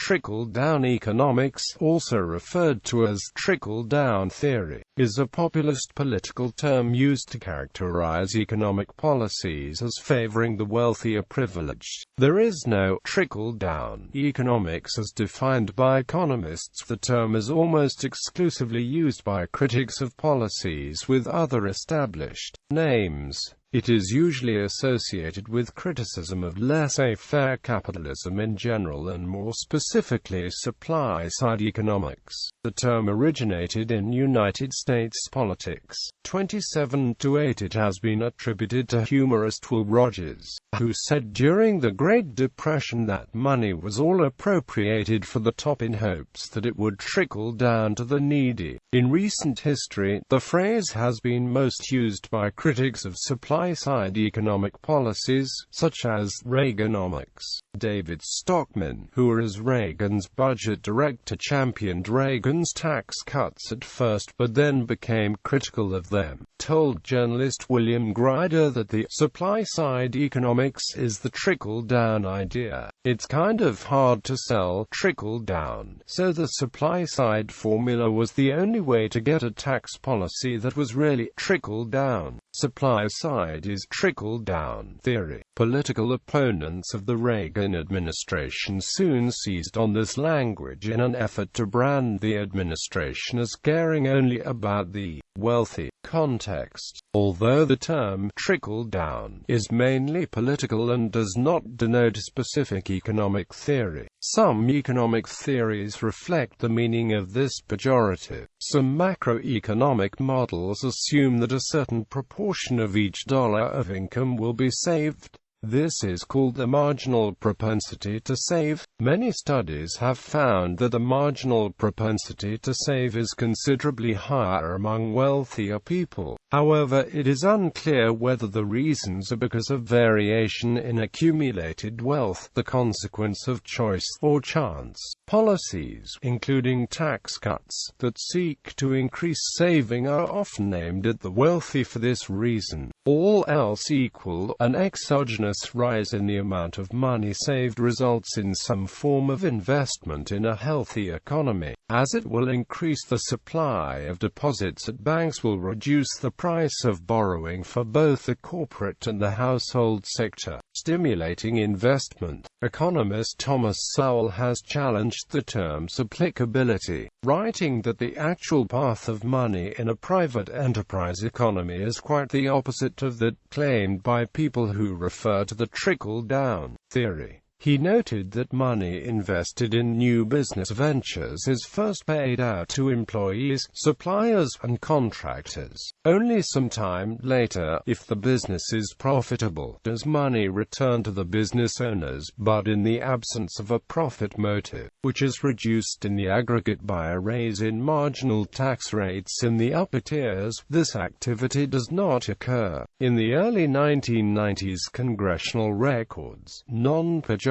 Trickle-down economics, also referred to as trickle-down theory, is a populist political term used to characterize economic policies as favoring the wealthy or privileged. There is no trickle-down economics as defined by economists. The term is almost exclusively used by critics of policies with other established names. It is usually associated with criticism of laissez-faire capitalism in general and more specifically supply-side economics. The term originated in United States politics. 27–8 It has been attributed to humorist Will Rogers, who said during the Great Depression that money was all appropriated for the top in hopes that it would trickle down to the needy. In recent history, the phrase has been most used by critics of supply-side economic policies, such as Reaganomics. David Stockman, who as Reagan's budget director championed Reagan's tax cuts at first but then became critical of them, told journalist William Grider that the supply-side economics is the trickle-down idea. It's kind of hard to sell trickle-down, so the supply-side formula was the only way to get a tax policy that was really trickle-down. Supply-side is trickle-down theory. Political opponents of the Reagan administration soon seized on this language in an effort to brand the administration as caring only about the wealthy. Context. Although the term trickle-down is mainly political and does not denote specific economic theory, some economic theories reflect the meaning of this pejorative. Some macroeconomic models assume that a certain proportion of each dollar of income will be saved. This is called the marginal propensity to save. Many studies have found that the marginal propensity to save is considerably higher among wealthier people. However, it is unclear whether the reasons are because of variation in accumulated wealth, the consequence of choice, or chance. Policies, including tax cuts, that seek to increase saving are often aimed at the wealthy for this reason. All else equal, an exogenous rise in the amount of money saved results in some form of investment in a healthy economy. As it will increase the supply of deposits at banks will reduce the price of borrowing for both the corporate and the household sector, stimulating investment. Economist Thomas Sowell has challenged the term's applicability, writing that the actual path of money in a private enterprise economy is quite the opposite of that claimed by people who refer to the trickle-down theory. He noted that money invested in new business ventures is first paid out to employees, suppliers, and contractors. Only some time later, if the business is profitable, does money return to the business owners, but in the absence of a profit motive, which is reduced in the aggregate by a raise in marginal tax rates in the upper tiers, this activity does not occur. In the early 1990s congressional records, non-pejorative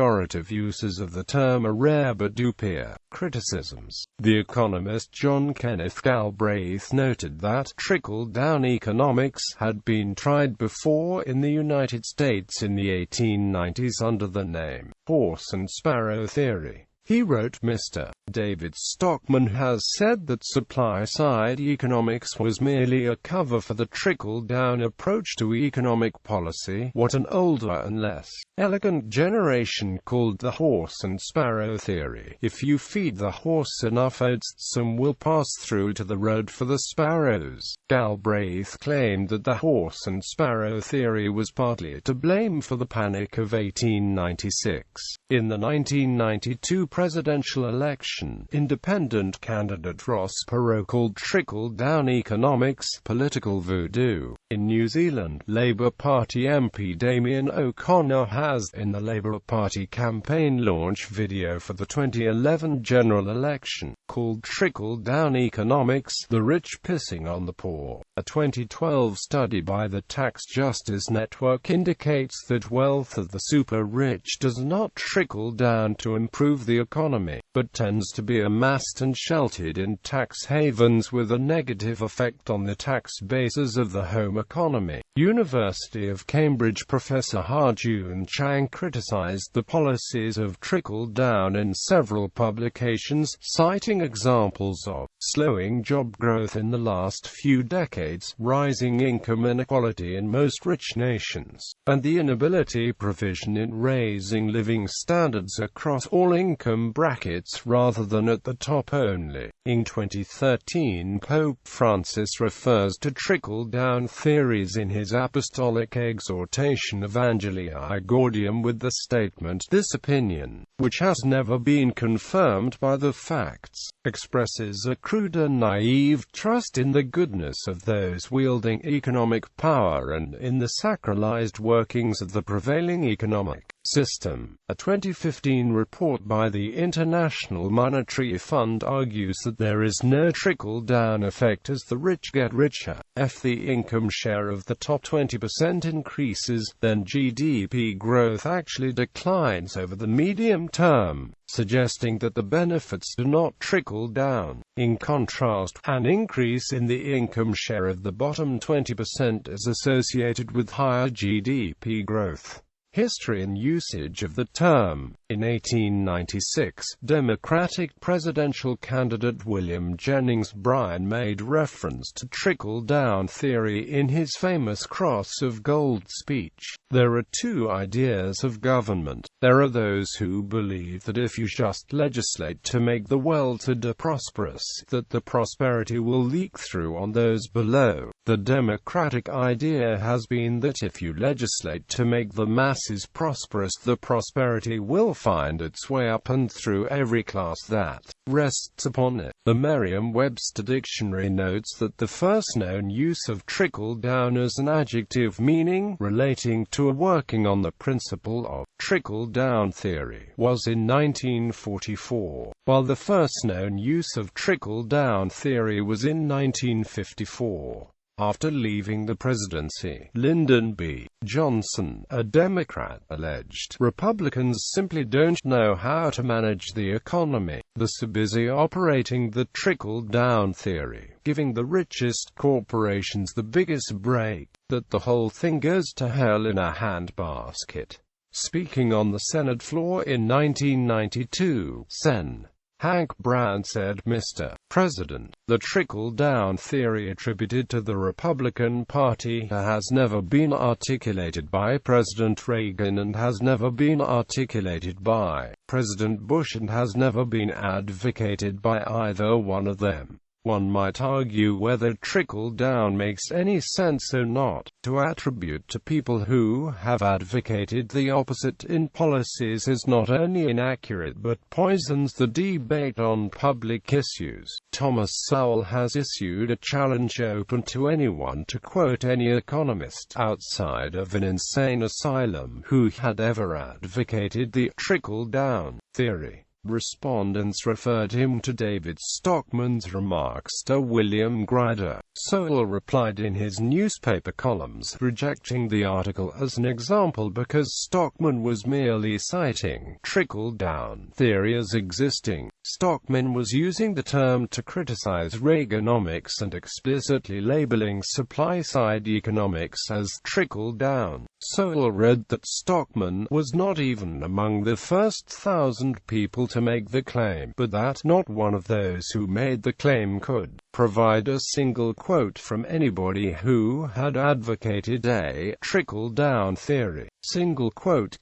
uses of the term are rare but do appear. Criticisms. The economist John Kenneth Galbraith noted that trickle-down economics had been tried before in the United States in the 1890s under the name horse and sparrow theory. He wrote, Mr. David Stockman has said that supply-side economics was merely a cover for the trickle-down approach to economic policy, what an older and less elegant generation called the horse and sparrow theory. If you feed the horse enough oats, some will pass through to the road for the sparrows. Galbraith claimed that the horse and sparrow theory was partly to blame for the Panic of 1896. In the 1992 presidential election, independent candidate Ross Perot called trickle-down economics political voodoo. In New Zealand, Labour Party MP Damien O'Connor has, in the Labour Party campaign launch video for the 2011 general election, called Trickle-down Economics, the rich pissing on the poor. A 2012 study by the Tax Justice Network indicates that wealth of the super-rich does not trickle down to improve the economy. but tends to be amassed and sheltered in tax havens with a negative effect on the tax bases of the home economy. University of Cambridge professor Ha-Joon Chang criticized the policies of trickle-down in several publications, citing examples of slowing job growth in the last few decades, rising income inequality in most rich nations, and the inability provision in raising living standards across all income brackets rather than at the top only. In 2013, Pope Francis refers to trickle-down theories in his apostolic exhortation Evangelii Gaudium with the statement, "This opinion, which has never been confirmed by the facts, expresses a crude and naive trust in the goodness of those wielding economic power and in the sacralized workings of the prevailing economic system." A 2015 report by the International Monetary Fund argues that there is no trickle-down effect as the rich get richer. If the income share of the top 20% increases, then GDP growth actually declines over the medium term, suggesting that the benefits do not trickle down. In contrast, an increase in the income share of the bottom 20% is associated with higher GDP growth. History and usage of the term. In 1896, Democratic presidential candidate William Jennings Bryan made reference to trickle-down theory in his famous Cross of Gold speech. There are two ideas of government. There are those who believe that if you just legislate to make the well-to-do prosperous, that the prosperity will leak through on those below. The Democratic idea has been that if you legislate to make the masses prosperous, the prosperity will find its way up and through every class that rests upon it. The Merriam-Webster dictionary notes that the first known use of trickle-down as an adjective meaning relating to a working on the principle of trickle-down theory was in 1944, while the first known use of trickle-down theory was in 1954. After leaving the presidency, Lyndon B. Johnson, a Democrat, alleged Republicans simply don't know how to manage the economy. They're so busy operating the trickle-down theory, giving the richest corporations the biggest break, that the whole thing goes to hell in a handbasket. Speaking on the Senate floor in 1992, Sen. Hank Brown said, "Mr. President, the trickle-down theory attributed to the Republican Party has never been articulated by President Reagan and has never been articulated by President Bush and has never been advocated by either one of them." One might argue whether trickle-down makes any sense or not. To attribute to people who have advocated the opposite in policies is not only inaccurate but poisons the debate on public issues. Thomas Sowell has issued a challenge open to anyone to quote any economist outside of an insane asylum who had ever advocated the trickle-down theory. Respondents referred him to David Stockman's remarks to William Grider. Sowell replied in his newspaper columns, rejecting the article as an example because Stockman was merely citing trickle-down theory as existing. Stockman was using the term to criticize Reaganomics and explicitly labeling supply-side economics as trickle-down. Sowell read that Stockman was not even among the first 1,000 people to make the claim, but that not one of those who made the claim could provide a single quote from anybody who had advocated a trickle-down theory. Single quote.